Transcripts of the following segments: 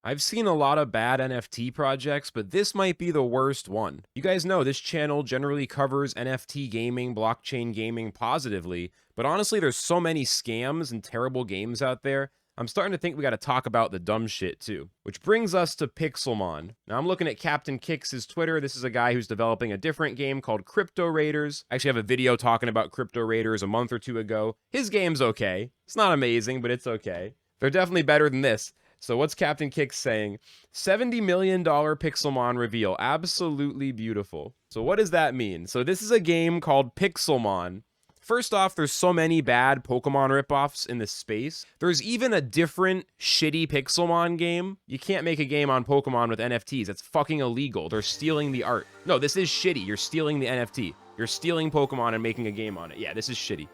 I've seen a lot of bad NFT projects, but this might be the worst one. You guys know this channel generally covers NFT gaming, blockchain gaming positively, but honestly, there's so many scams and terrible games out there. I'm starting to think we got to talk about the dumb shit too. Which brings us to Pixelmon. Now I'm looking at Captain Kix's Twitter. This is a guy who's developing a different game called Crypto Raiders. I actually have a video talking about Crypto Raiders a month or two ago. His game's okay. It's not amazing, but it's okay. They're definitely better than this. So what's Captain Kix saying? $70 million Pixelmon reveal. Absolutely beautiful. So what does that mean? So this is a game called Pixelmon. First off, there's so many bad Pokemon ripoffs in this space. There's even a different shitty Pixelmon game. You can't make a game on Pokemon with NFTs. That's fucking illegal. They're stealing the art. No, this is shitty. You're stealing the NFT. You're stealing Pokemon and making a game on it. Yeah, this is shitty.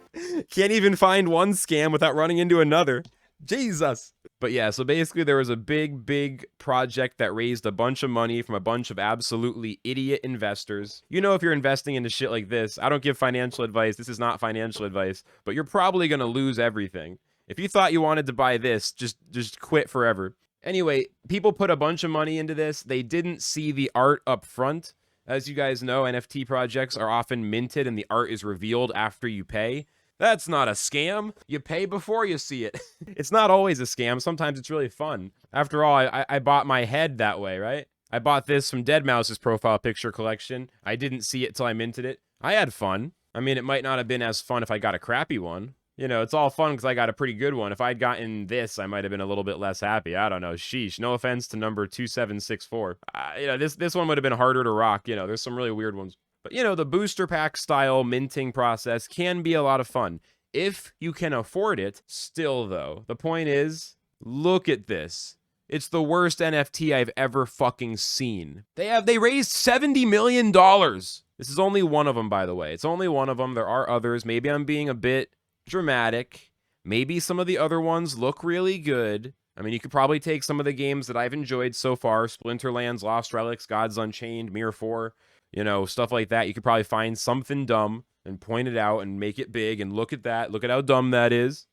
Can't even find one scam without running into another. Jesus. But yeah, so basically there was a big project that raised a bunch of money from a bunch of absolutely idiot investors. You know, if you're investing into shit like this, I don't give financial advice. This is not financial advice, but you're probably going to lose everything. If you thought you wanted to buy this, just quit forever. Anyway, people put a bunch of money into this. They didn't see the art up front. As you guys know, NFT projects are often minted and the art is revealed after you pay. That's not a scam. You pay before you see it. It's not always a scam. Sometimes it's really fun. After all, I bought my head that way, right? I bought this from Deadmau5's profile picture collection. I didn't see it till I minted it. I had fun. I mean, it might not have been as fun if I got a crappy one. You know, it's all fun because I got a pretty good one. If I'd gotten this, I might have been a little bit less happy. I don't know. Sheesh. No offense to number 2764. You know, this one would have been harder to rock. You know, there's some really weird ones. But, you know, the booster pack style minting process can be a lot of fun. If you can afford it, still, though. The point is, look at this. It's the worst NFT I've ever fucking seen. They raised $70 million. This is only one of them, by the way. It's only one of them. There are others. Maybe I'm being a bit dramatic. Maybe some of the other ones look really good. I mean, you could probably take some of the games that I've enjoyed so far. Splinterlands, Lost Relics, Gods Unchained, Mirror 4. You know, stuff like that. You could probably find something dumb and point it out and make it big and look at that. Look at how dumb that is.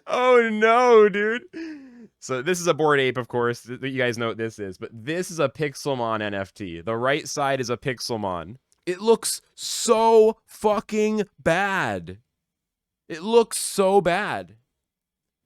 Oh no, dude. So this is a Bored Ape, of course. You guys know what this is. But this is a Pixelmon NFT. The right side is a Pixelmon. It looks so fucking bad. It looks so bad.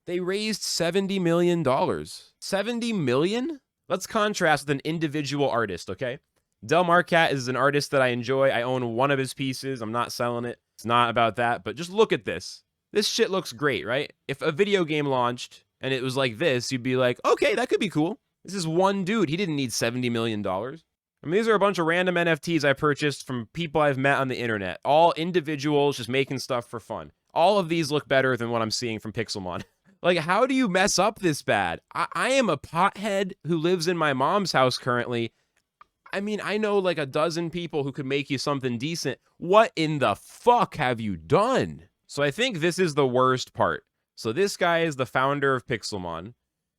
They raised $70 million. $70 million? Let's contrast with an individual artist, okay? Del Marcat is an artist that I enjoy. I own one of his pieces. I'm not selling it. It's not about that. But just look at this. This shit looks great, right? If a video game launched and it was like this, you'd be like, okay, that could be cool. This is one dude. He didn't need $70 million. I mean, these are a bunch of random NFTs I purchased from people I've met on the internet. All individuals just making stuff for fun. All of these look better than what I'm seeing from Pixelmon. Like, how do you mess up this bad? I am a pothead who lives in my mom's house currently. I mean, I know like a dozen people who could make you something decent. What in the fuck have you done? So I think this is the worst part. So this guy is the founder of Pixelmon.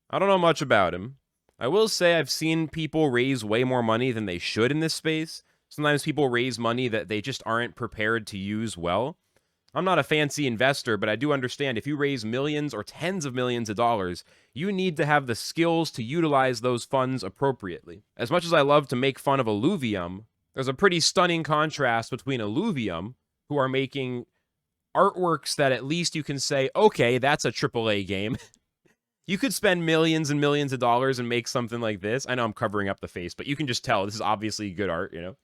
I don't know much about him. I will say I've seen people raise way more money than they should in this space. Sometimes people raise money that they just aren't prepared to use well. I'm not a fancy investor, but I do understand if you raise millions or tens of millions of dollars, you need to have the skills to utilize those funds appropriately. As much as I love to make fun of Illuvium, there's a pretty stunning contrast between Illuvium, who are making artworks that at least you can say, okay, that's a AAA game. You could spend millions and millions of dollars and make something like this. I know I'm covering up the face, but you can just tell this is obviously good art, you know?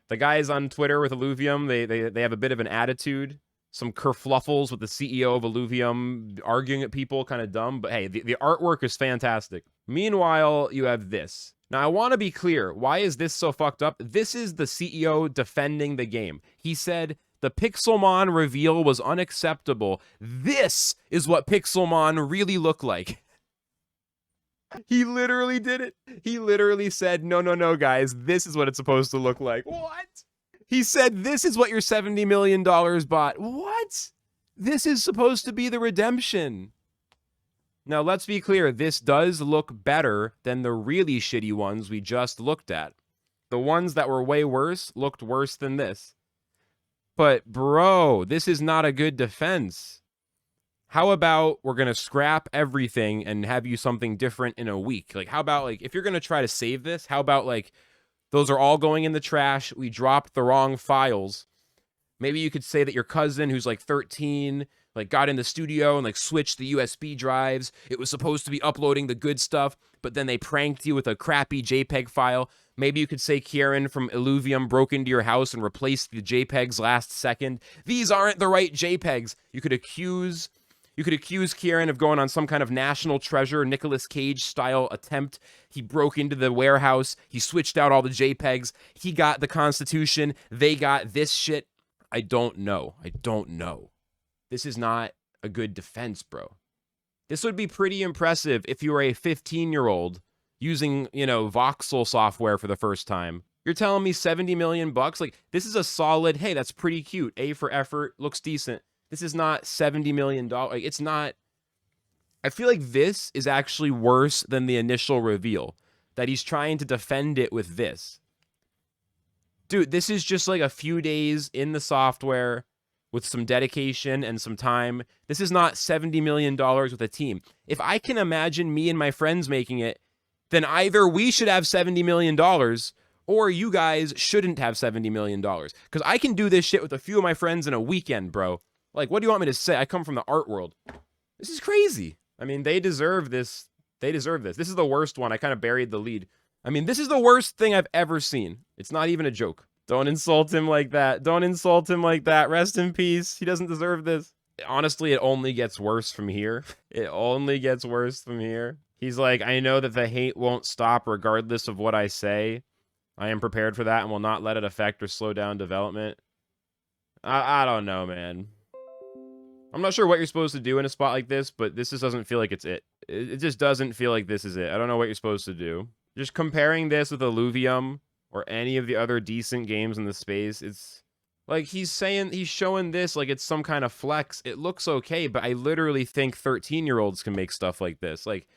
The guys on Twitter with Illuvium, they have a bit of an attitude. Some kerfluffles with the CEO of Illuvium arguing at people, kind of dumb. But hey, the artwork is fantastic. Meanwhile, you have this. Now, I want to be clear. Why is this so fucked up? This is the CEO defending the game. He said, the Pixelmon reveal was unacceptable. This is what Pixelmon really looked like. He literally did it. He literally said, no, guys, this is what it's supposed to look like. What? He said, this is what your $70 million bought. What? This is supposed to be the redemption. Now, let's be clear. This does look better than the really shitty ones we just looked at. The ones that were way worse looked worse than this. But, bro, this is not a good defense. How about we're going to scrap everything and have you something different in a week? Like, how about, like, if you're going to try to save this, how about, like, those are all going in the trash. We dropped the wrong files. Maybe you could say that your cousin, who's like 13, like got in the studio and like switched the USB drives. It was supposed to be uploading the good stuff, but then they pranked you with a crappy JPEG file. Maybe you could say Kieran from Illuvium broke into your house and replaced the JPEGs last second. These aren't the right JPEGs. You could accuse Kieran of going on some kind of National Treasure, Nicolas Cage style attempt. He broke into the warehouse. He switched out all the JPEGs. He got the Constitution. They got this shit. I don't know. This is not a good defense, bro. This would be pretty impressive if you were a 15-year-old using, voxel software for the first time. You're telling me 70 million bucks? Like, this is a solid, hey, that's pretty cute. A for effort, looks decent. This is not $70 million. Like, it's not. I feel like this is actually worse than the initial reveal, that he's trying to defend it with this. Dude, this is just like a few days in the software with some dedication and some time. This is not $70 million with a team. If I can imagine me and my friends making it, then either we should have $70 million or you guys shouldn't have $70 million. Because I can do this shit with a few of my friends in a weekend, bro. Like, what do you want me to say? I come from the art world. This is crazy. I mean, they deserve this. This is the worst one. I kind of buried the lead. I mean, this is the worst thing I've ever seen. It's not even a joke. Don't insult him like that. Rest in peace. He doesn't deserve this. Honestly, it only gets worse from here. He's like, I know that the hate won't stop regardless of what I say. I am prepared for that and will not let it affect or slow down development. I don't know, man. I'm not sure what you're supposed to do in a spot like this, but this just doesn't feel like it's it. It just doesn't feel like this is it. I don't know what you're supposed to do. Just comparing this with Illuvium or any of the other decent games in the space, it's like he's showing this like it's some kind of flex. It looks okay, but I literally think 13-year-olds can make stuff like this. Like,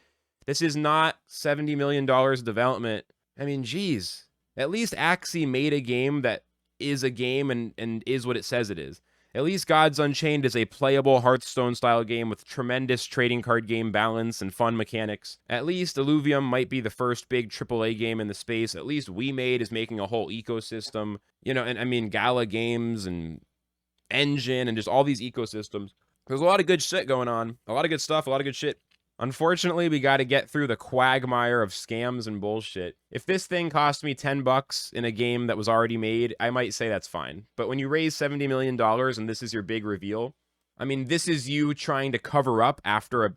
this is not $70 million of development. I mean, geez. At least Axie made a game that is a game and is what it says it is. At least Gods Unchained is a playable Hearthstone-style game with tremendous trading card game balance and fun mechanics. At least Illuvium might be the first big AAA game in the space. At least We Made is making a whole ecosystem. And I mean, Gala Games and Engine and just all these ecosystems. There's a lot of good shit going on. A lot of good stuff, a lot of good shit. Unfortunately, we got to get through the quagmire of scams and bullshit. If this thing cost me $10 in a game that was already made, I might say that's fine. But when you raise $70 million and this is your big reveal, I mean, this is you trying to cover up after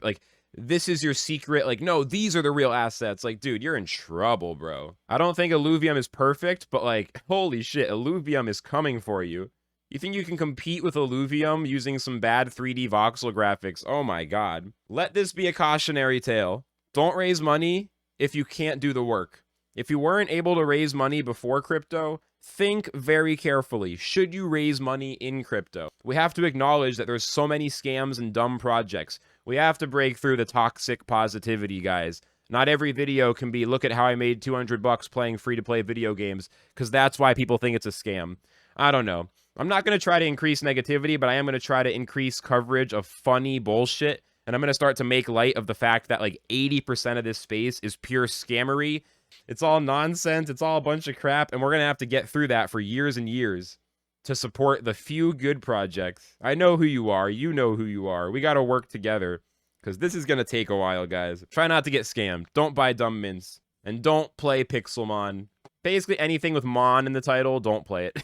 this is your secret, like, no, these are the real assets. Like, dude, you're in trouble, bro. I don't think Illuvium is perfect, but like, holy shit, Illuvium is coming for you. You think you can compete with Illuvium using some bad 3D voxel graphics? Oh my god. Let this be a cautionary tale. Don't raise money if you can't do the work. If you weren't able to raise money before crypto, think very carefully. Should you raise money in crypto? We have to acknowledge that there's so many scams and dumb projects. We have to break through the toxic positivity, guys. Not every video can be, look at how I made $200 playing free-to-play video games, because that's why people think it's a scam. I don't know. I'm not going to try to increase negativity, but I am going to try to increase coverage of funny bullshit. And I'm going to start to make light of the fact that like 80% of this space is pure scammery. It's all nonsense. It's all a bunch of crap. And we're going to have to get through that for years and years to support the few good projects. I know who you are. You know who you are. We got to work together because this is going to take a while, guys. Try not to get scammed. Don't buy dumb mints. And don't play Pixelmon. Basically anything with Mon in the title, don't play it.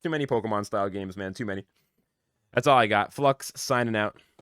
Too many Pokemon style games, man. Too many. That's all I got. Flux signing out.